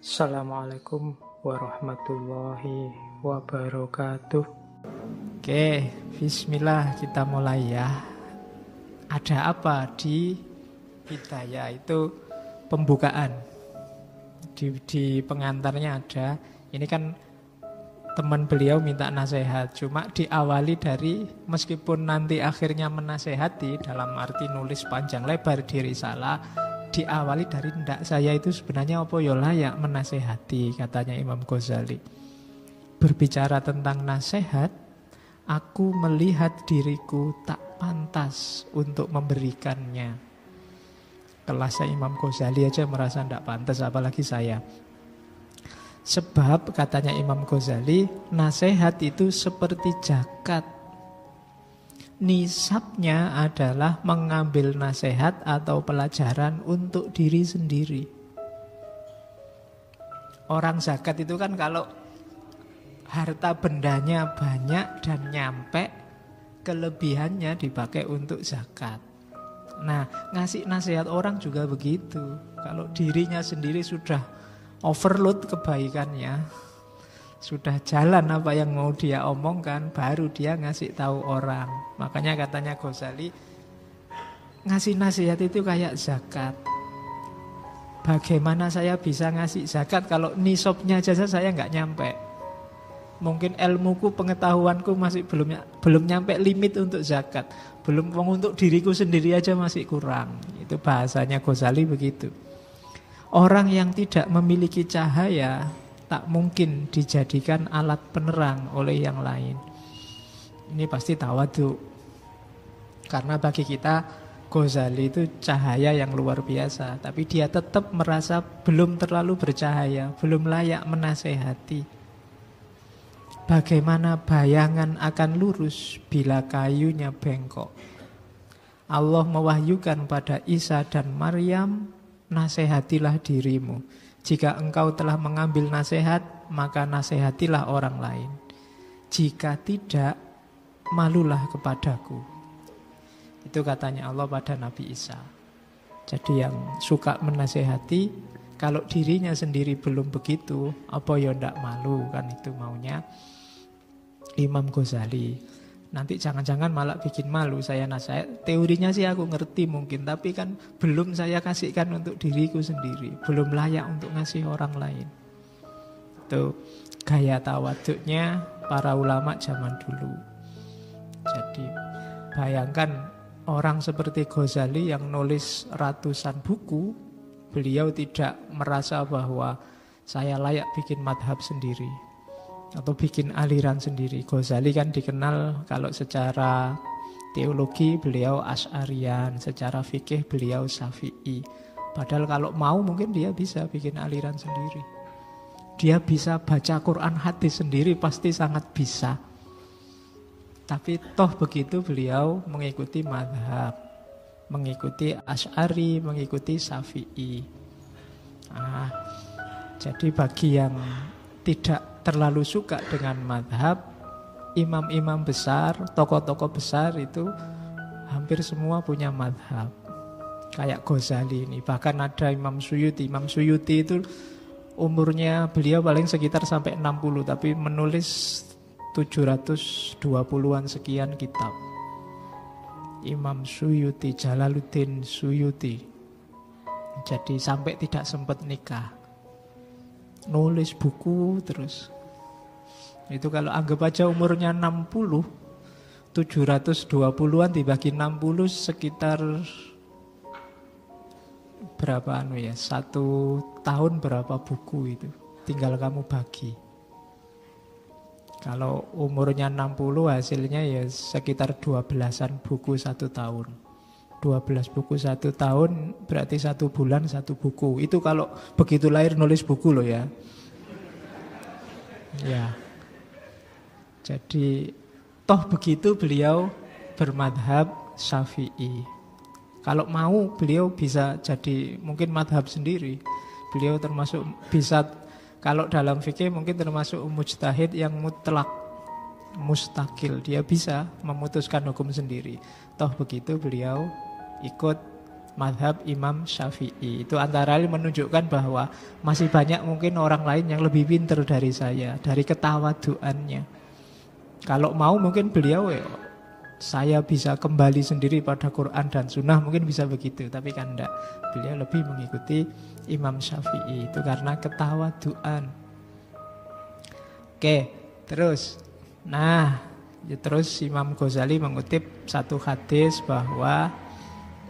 Assalamualaikum warahmatullahi wabarakatuh. Oke, bismillah kita mulai ya. Ada apa di Hidayah itu pembukaan. Di pengantarnya ada. Ini kan teman beliau minta nasihat. Cuma diawali dari meskipun nanti akhirnya menasehati dalam arti nulis panjang lebar di risalah, diawali dari ndak saya itu sebenarnya apa ya layak menasehati, katanya Imam Ghazali. Berbicara tentang nasihat, aku melihat diriku tak pantas untuk memberikannya. Kelasnya Imam Ghazali aja merasa ndak pantas, apalagi saya. Sebab katanya Imam Ghazali, nasihat itu seperti zakat. Nisabnya adalah mengambil nasihat atau pelajaran untuk diri sendiri. Orang zakat itu kan kalau harta bendanya banyak dan nyampe, kelebihannya dipakai untuk zakat. Nah, ngasih nasihat orang juga begitu. Kalau dirinya sendiri sudah overload kebaikannya, sudah jalan apa yang mau dia omongkan, baru dia ngasih tahu orang. Makanya katanya Ghazali, ngasih nasihat itu kayak zakat. Bagaimana saya bisa ngasih zakat kalau nisabnya aja saya nggak nyampe? Mungkin ilmuku, pengetahuanku masih belum nyampe limit untuk zakat. Belum untuk diriku sendiri aja masih kurang. Itu bahasanya Ghazali begitu. Orang yang tidak memiliki cahaya tak mungkin dijadikan alat penerang oleh yang lain. Ini pasti tawadhu. Karena bagi kita Ghazali itu cahaya yang luar biasa, tapi dia tetap merasa belum terlalu bercahaya, belum layak menasehati. Bagaimana bayangan akan lurus bila kayunya bengkok? Allah mewahyukan pada Isa dan Maryam, nasehatilah dirimu. Jika engkau telah mengambil nasihat, maka nasihatilah orang lain. Jika tidak, malulah kepadaku. Itu katanya Allah pada Nabi Isa. Jadi yang suka menasehati, kalau dirinya sendiri belum begitu, apa ya ndak malu, kan itu maunya Imam Ghazali. Nanti jangan-jangan malah bikin malu saya nasihat. Teorinya sih aku ngerti mungkin, tapi kan belum saya kasihkan untuk diriku sendiri. Belum layak untuk ngasih orang lain. Itu gaya tawaduknya para ulama zaman dulu. Jadi bayangkan orang seperti Ghazali yang nulis ratusan buku, beliau tidak merasa bahwa saya layak bikin madhab sendiri atau bikin aliran sendiri. Ghazali kan dikenal kalau secara teologi beliau Asy'arian, secara fikih beliau Syafi'i. Padahal kalau mau mungkin dia bisa bikin aliran sendiri. Dia bisa baca Quran hadis sendiri, pasti sangat bisa. Tapi toh begitu beliau mengikuti madhab, mengikuti Asy'ari, mengikuti Syafi'i. Jadi bagi yang tidak terlalu suka dengan madhab, imam-imam besar, tokoh-tokoh besar itu hampir semua punya madhab. Kayak Ghazali ini, bahkan ada Imam Suyuti. Imam Suyuti itu umurnya beliau paling sekitar sampai 60, tapi menulis 720-an sekian kitab. Imam Suyuti, Jalaluddin Suyuti. Jadi sampai tidak sempat nikah, nulis buku terus. Itu kalau anggap aja umurnya 60, 720-an dibagi 60 sekitar berapa satu tahun berapa buku itu. Tinggal kamu bagi. Kalau umurnya 60 hasilnya ya sekitar 12-an buku satu tahun. 12 buku satu tahun berarti 1 bulan 1 buku. Itu kalau begitu lahir nulis buku loh ya. Ya. Jadi toh begitu beliau bermadhab Syafi'i. Kalau mau beliau bisa jadi mungkin madhab sendiri. Beliau termasuk bisa, kalau dalam fikih mungkin termasuk mujtahid yang mutlak, mustakil. Dia bisa memutuskan hukum sendiri. Toh begitu beliau ikut madhab Imam Syafi'i. Itu antara lain menunjukkan bahwa masih banyak mungkin orang lain yang lebih pintar dari saya, dari ketawaduannya. Kalau mau mungkin beliau saya bisa kembali sendiri pada Quran dan Sunnah, mungkin bisa begitu. Tapi kan enggak, beliau lebih mengikuti Imam Syafi'i. Itu karena ketawaduan. Oke, terus. Nah, terus Imam Ghazali mengutip satu hadis bahwa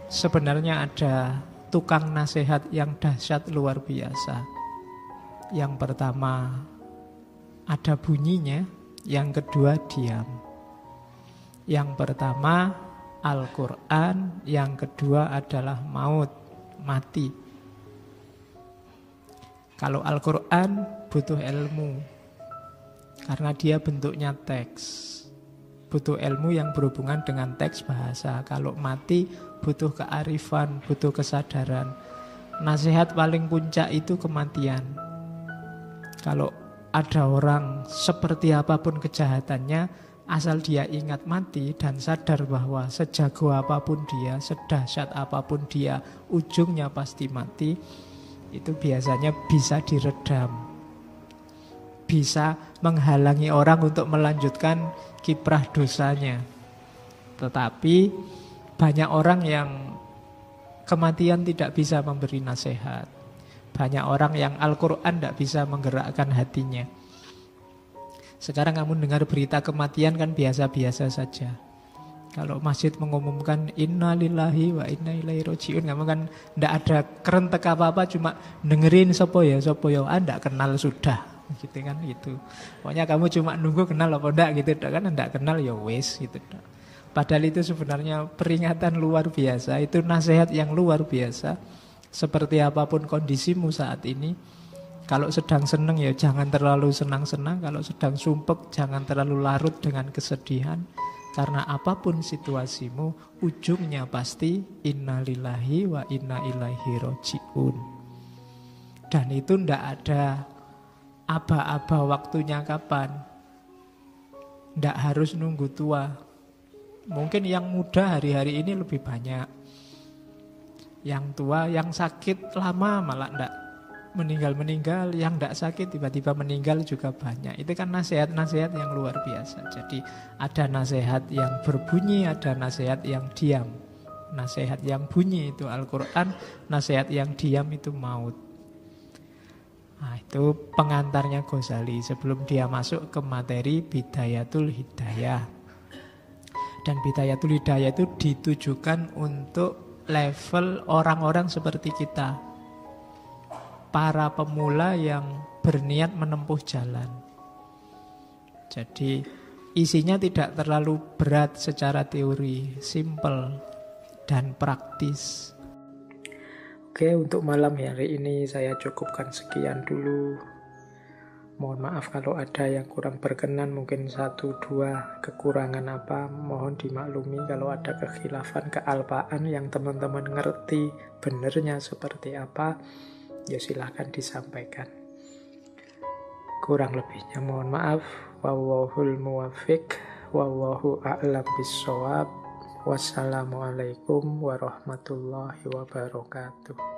sebenarnya ada tukang nasihat yang dahsyat luar biasa. Yang pertama ada bunyinya, yang kedua diam. Yang pertama Al-Quran, yang kedua adalah maut, mati. Kalau Al-Quran butuh ilmu, karena dia bentuknya teks. Butuh ilmu yang berhubungan dengan teks bahasa. Kalau mati butuh kearifan, butuh kesadaran. Nasihat paling puncak itu kematian. Kalau ada orang seperti apapun kejahatannya, asal dia ingat mati dan sadar bahwa sejago apapun dia, sedahsyat apapun dia, ujungnya pasti mati, itu biasanya bisa diredam. Bisa menghalangi orang untuk melanjutkan kiprah dosanya. Tetapi banyak orang yang kematian tidak bisa memberi nasihat. Banyak orang yang Al-Quran tidak bisa menggerakkan hatinya. Sekarang kamu dengar berita kematian kan biasa-biasa saja. Kalau masjid mengumumkan inna lillahi wa inna ilaihi roji'un, kamu kan tidak ada kerentek apa-apa, cuma dengerin sopo ya, tidak kenal sudah. Gitu kan gitu. Pokoknya kamu cuma nunggu kenal apa enggak gitu kan, enggak kenal ya wes gitu. Padahal itu sebenarnya peringatan luar biasa, itu nasihat yang luar biasa. Seperti apapun kondisimu saat ini, kalau sedang senang ya jangan terlalu senang-senang, kalau sedang sumpek jangan terlalu larut dengan kesedihan. Karena apapun situasimu, ujungnya pasti innalillahi wa inna ilaihi roji'un. Dan itu ndak ada aba-aba waktunya kapan. Ndak harus nunggu tua. Mungkin yang muda hari-hari ini lebih banyak. Yang tua, yang sakit lama malah ndak meninggal-meninggal. Yang ndak sakit tiba-tiba meninggal juga banyak. Itu kan nasihat-nasihat yang luar biasa. Jadi ada nasihat yang berbunyi, ada nasihat yang diam. Nasihat yang bunyi itu Al-Quran, nasihat yang diam itu maut. Nah, itu pengantarnya Ghazali sebelum dia masuk ke materi Bidayatul Hidayah. Dan Bidayatul Hidayah itu ditujukan untuk level orang-orang seperti kita, para pemula yang berniat menempuh jalan. Jadi isinya tidak terlalu berat secara teori, simple dan praktis. Oke, untuk malam hari ini saya cukupkan sekian dulu. Mohon maaf kalau ada yang kurang berkenan, mungkin 1-2 kekurangan apa, mohon dimaklumi. Kalau ada kekhilafan, kealpaan yang teman-teman ngerti benernya seperti apa, ya silahkan disampaikan. Kurang lebihnya mohon maaf. Wallahul muwaffiq, wallahu a'lam bissawab. Wassalamualaikum warahmatullahi wabarakatuh.